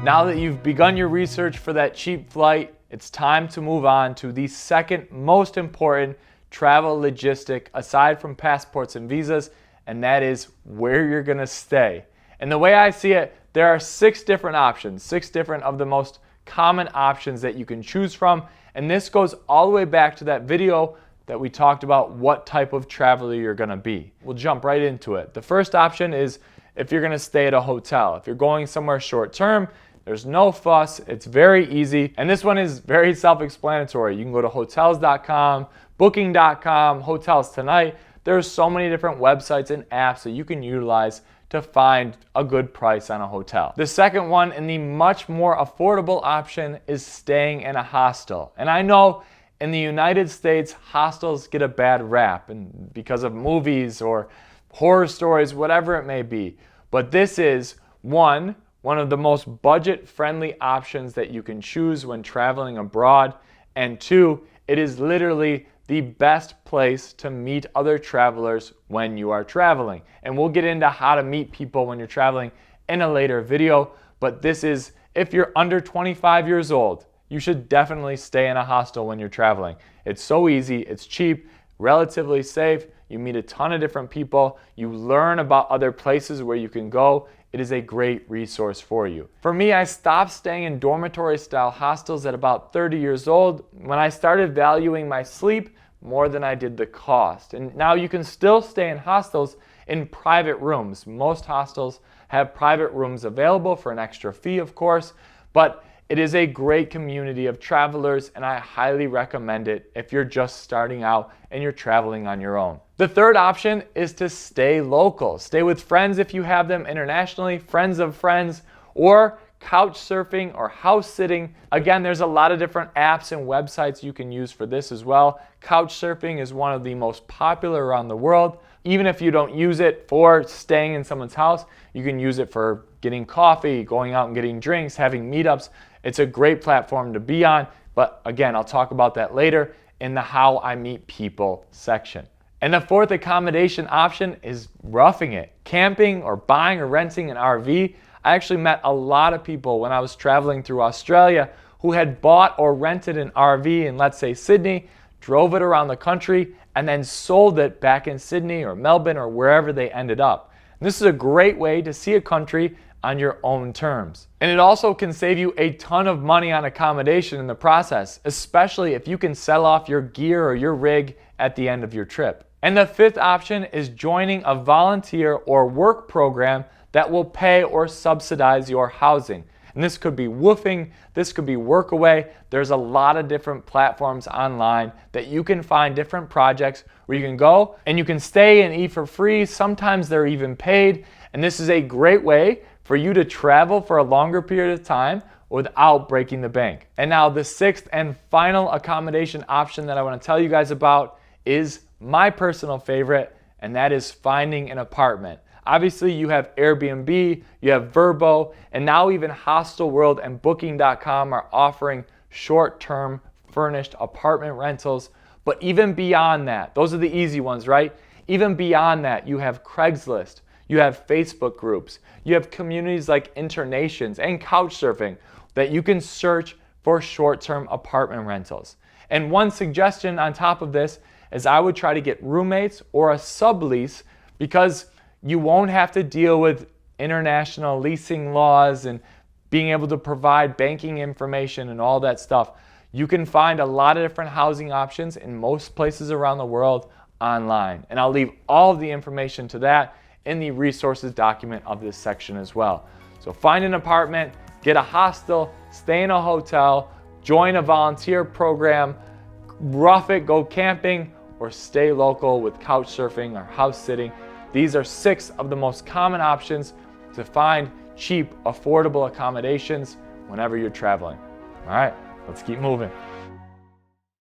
Now that you've begun your research for that cheap flight, it's time to move on to the second most important travel logistic aside from passports and visas, and that is where you're gonna stay. And the way I see it, there are 6 different options, 6 different of the most common options that you can choose from. And this goes all the way back to that video that we talked about what type of traveler you're gonna be. We'll jump right into it. The first option is if you're gonna stay at a hotel. If you're going somewhere short term, there's no fuss, it's very easy. And this one is very self-explanatory. You can go to hotels.com, booking.com, Hotels Tonight. There's so many different websites and apps that you can utilize to find a good price on a hotel. The second one, and the much more affordable option, is staying in a hostel. And I know in the United States, hostels get a bad rap and because of movies or horror stories, whatever it may be. But this is one of the most budget-friendly options that you can choose when traveling abroad. And 2, it is literally the best place to meet other travelers when you are traveling. And we'll get into how to meet people when you're traveling in a later video. But this is, if you're under 25 years old, you should definitely stay in a hostel when you're traveling. It's so easy, it's cheap, relatively safe. You meet a ton of different people. You learn about other places where you can go. It is a great resource for you. For me, I stopped staying in dormitory style hostels at about 30 years old when I started valuing my sleep more than I did the cost. And now you can still stay in hostels in private rooms. Most hostels have private rooms available for an extra fee, of course, but it is a great community of travelers and I highly recommend it if you're just starting out and you're traveling on your own. The third option is to stay local. Stay with friends if you have them internationally, friends of friends, or couch surfing or house sitting. Again, there's a lot of different apps and websites you can use for this as well. Couch surfing is one of the most popular around the world. Even if you don't use it for staying in someone's house, you can use it for getting coffee, going out and getting drinks, having meetups. It's a great platform to be on, but again, I'll talk about that later in the How I Meet People section. And the fourth accommodation option is roughing it. Camping or buying or renting an RV. I actually met a lot of people when I was traveling through Australia who had bought or rented an RV in, let's say, Sydney, drove it around the country, and then sold it back in Sydney or Melbourne or wherever they ended up. And this is a great way to see a country on your own terms. And it also can save you a ton of money on accommodation in the process, especially if you can sell off your gear or your rig at the end of your trip. And the fifth option is joining a volunteer or work program that will pay or subsidize your housing. And this could be woofing, this could be Workaway. There's a lot of different platforms online that you can find different projects where you can go and you can stay and eat for free. Sometimes they're even paid. And this is a great way for you to travel for a longer period of time without breaking the bank. And now the sixth and final accommodation option that I want to tell you guys about is my personal favorite, and that is finding an apartment. Obviously, you have Airbnb, you have Vrbo, and now even Hostel World and Booking.com are offering short-term furnished apartment rentals. But even beyond that, those are the easy ones, right? Even beyond that, you have Craigslist, you have Facebook groups, you have communities like Internations and Couchsurfing that you can search for short-term apartment rentals. And one suggestion on top of this is I would try to get roommates or a sublease because you won't have to deal with international leasing laws and being able to provide banking information and all that stuff. You can find a lot of different housing options in most places around the world online. And I'll leave all of the information to that in the resources document of this section as well. So find an apartment, get a hostel, stay in a hotel, join a volunteer program, rough it, go camping, or stay local with couch surfing or house sitting. These are 6 of the most common options to find cheap, affordable accommodations whenever you're traveling. All right, let's keep moving.